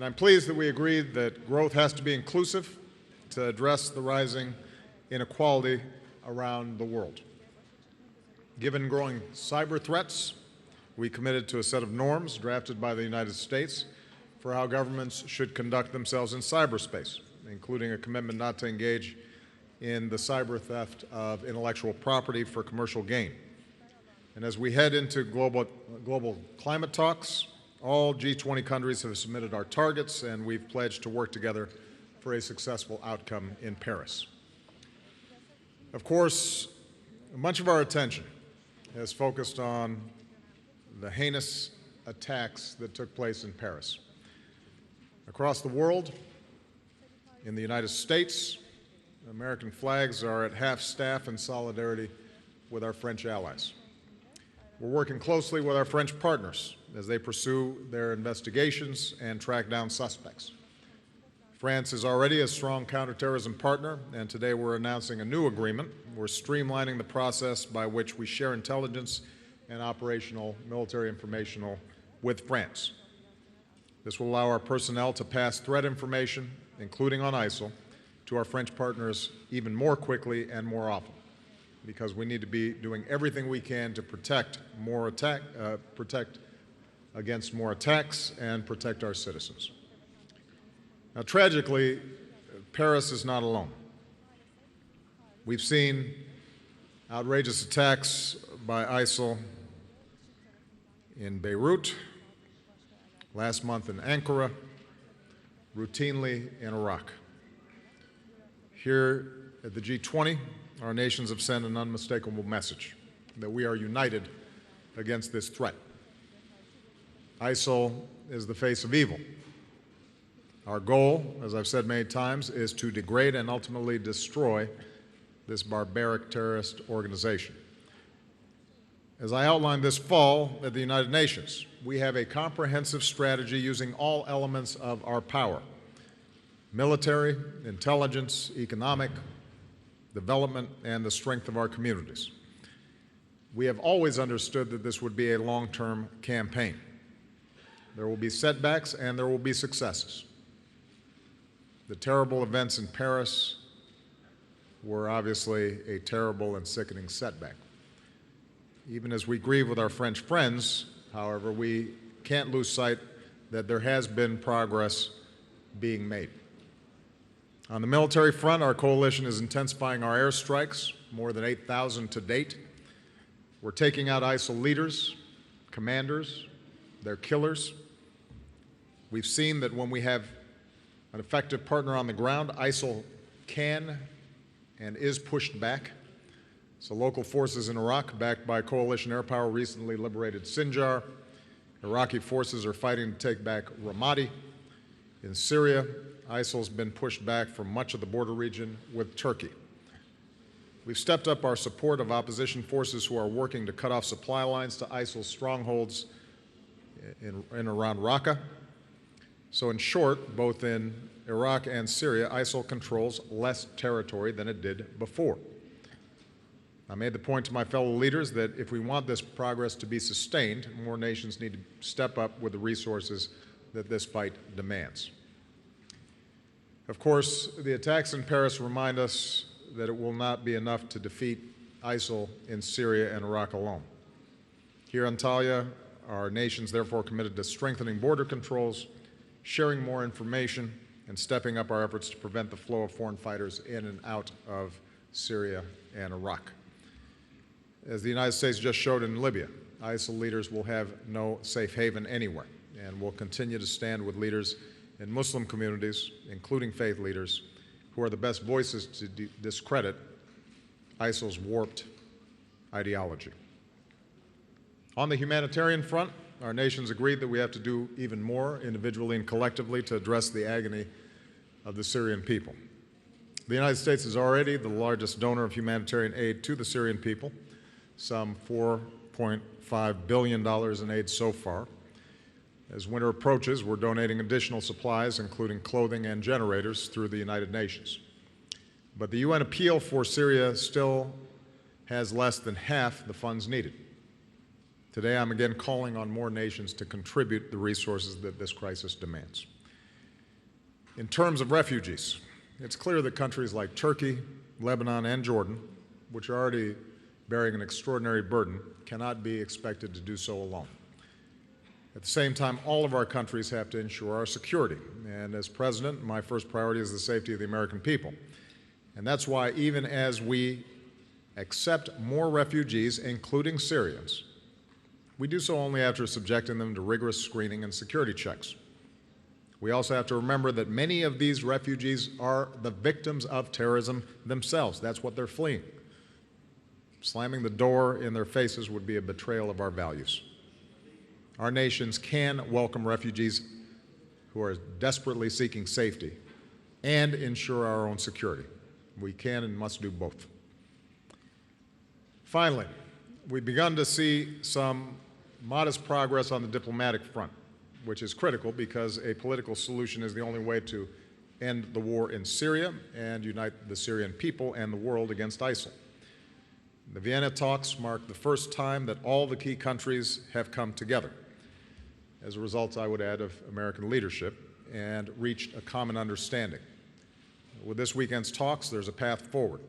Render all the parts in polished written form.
And I'm pleased that we agreed that growth has to be inclusive to address the rising inequality around the world. Given growing cyber threats, we committed to a set of norms drafted by the United States for how governments should conduct themselves in cyberspace, including a commitment not to engage in the cyber theft of intellectual property for commercial gain. And as we head into global climate talks, all G20 countries have submitted our targets, and we've pledged to work together for a successful outcome in Paris. Of course, much of our attention has focused on the heinous attacks that took place in Paris. Across the world, in the United States, American flags are at half-staff in solidarity with our French allies. We're working closely with our French partners as they pursue their investigations and track down suspects. France is already a strong counterterrorism partner, and today we're announcing a new agreement. We're streamlining the process by which we share intelligence and operational military information with France. This will allow our personnel to pass threat information, including on ISIL, to our French partners even more quickly and more often, because we need to be doing everything we can to protect against more attacks and protect our citizens. Now, tragically, Paris is not alone. We've seen outrageous attacks by ISIL in Beirut, last month in Ankara, routinely in Iraq. Here at the G20, our nations have sent an unmistakable message that we are united against this threat. ISIL is the face of evil. Our goal, as I've said many times, is to degrade and ultimately destroy this barbaric terrorist organization. As I outlined this fall at the United Nations, we have a comprehensive strategy using all elements of our power: military, intelligence, economic, development, and the strength of our communities. We have always understood that this would be a long-term campaign. There will be setbacks and there will be successes. The terrible events in Paris were obviously a terrible and sickening setback. Even as we grieve with our French friends, however, we can't lose sight that there has been progress being made. On the military front, our coalition is intensifying our airstrikes, more than 8,000 to date. We're taking out ISIL leaders, commanders, their killers. We've seen that when we have an effective partner on the ground, ISIL can and is pushed back. So local forces in Iraq, backed by coalition air power, recently liberated Sinjar. Iraqi forces are fighting to take back Ramadi. In Syria, ISIL's been pushed back from much of the border region with Turkey. We've stepped up our support of opposition forces who are working to cut off supply lines to ISIL's strongholds in around Raqqa. So in short, both in Iraq and Syria, ISIL controls less territory than it did before. I made the point to my fellow leaders that if we want this progress to be sustained, more nations need to step up with the resources that this fight demands. Of course, the attacks in Paris remind us that it will not be enough to defeat ISIL in Syria and Iraq alone. Here in Antalya, our nations therefore committed to strengthening border controls, sharing more information, and stepping up our efforts to prevent the flow of foreign fighters in and out of Syria and Iraq. As the United States just showed in Libya, ISIL leaders will have no safe haven anywhere, and will continue to stand with leaders in Muslim communities, including faith leaders, who are the best voices to discredit ISIL's warped ideology. On the humanitarian front, our nations agreed that we have to do even more individually and collectively to address the agony of the Syrian people. The United States is already the largest donor of humanitarian aid to the Syrian people, some $4.5 billion in aid so far. As winter approaches, we're donating additional supplies, including clothing and generators, through the United Nations. But the UN appeal for Syria still has less than half the funds needed. Today, I'm again calling on more nations to contribute the resources that this crisis demands. In terms of refugees, it's clear that countries like Turkey, Lebanon, and Jordan, which are already bearing an extraordinary burden, cannot be expected to do so alone. At the same time, all of our countries have to ensure our security. And as president, my first priority is the safety of the American people. And that's why even as we accept more refugees, including Syrians, we do so only after subjecting them to rigorous screening and security checks. We also have to remember that many of these refugees are the victims of terrorism themselves. That's what they're fleeing. Slamming the door in their faces would be a betrayal of our values. Our nations can welcome refugees who are desperately seeking safety and ensure our own security. We can and must do both. Finally, we've begun to see some modest progress on the diplomatic front, which is critical because a political solution is the only way to end the war in Syria and unite the Syrian people and the world against ISIL. The Vienna talks mark the first time that all the key countries have come together, as a result, I would add, of American leadership, and reached a common understanding. With this weekend's talks, there's a path forward.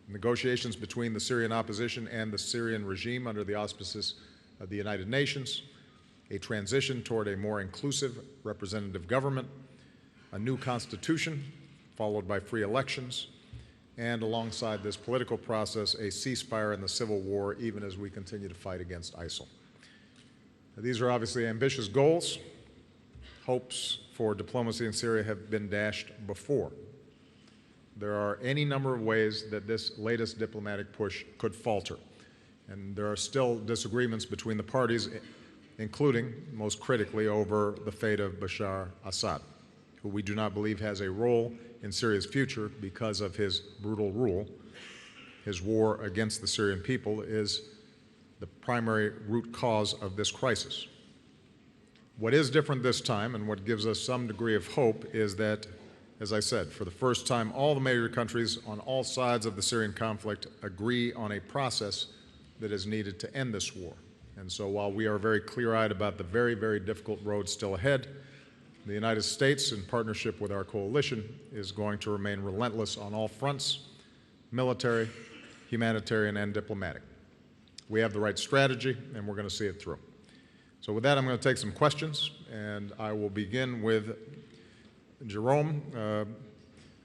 Negotiations between the Syrian opposition and the Syrian regime under the auspices of the United Nations, a transition toward a more inclusive representative government, a new constitution, followed by free elections, and alongside this political process, a ceasefire in the civil war, even as we continue to fight against ISIL. These are obviously ambitious goals. Hopes for diplomacy in Syria have been dashed before. There are any number of ways that this latest diplomatic push could falter, and there are still disagreements between the parties, including, most critically, over the fate of Bashar Assad, who we do not believe has a role in Syria's future because of his brutal rule. His war against the Syrian people is the primary root cause of this crisis. What is different this time, and what gives us some degree of hope, is that, as I said, for the first time, all the major countries on all sides of the Syrian conflict agree on a process that is needed to end this war. And so while we are very clear-eyed about the very, very difficult road still ahead, the United States, in partnership with our coalition, is going to remain relentless on all fronts: military, humanitarian, and diplomatic. We have the right strategy, and we're going to see it through. So with that, I'm going to take some questions, and I will begin with Jerome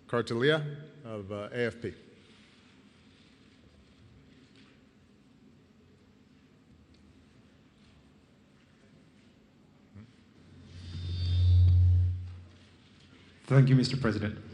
Cartelia of AFP. Thank you, Mr. President.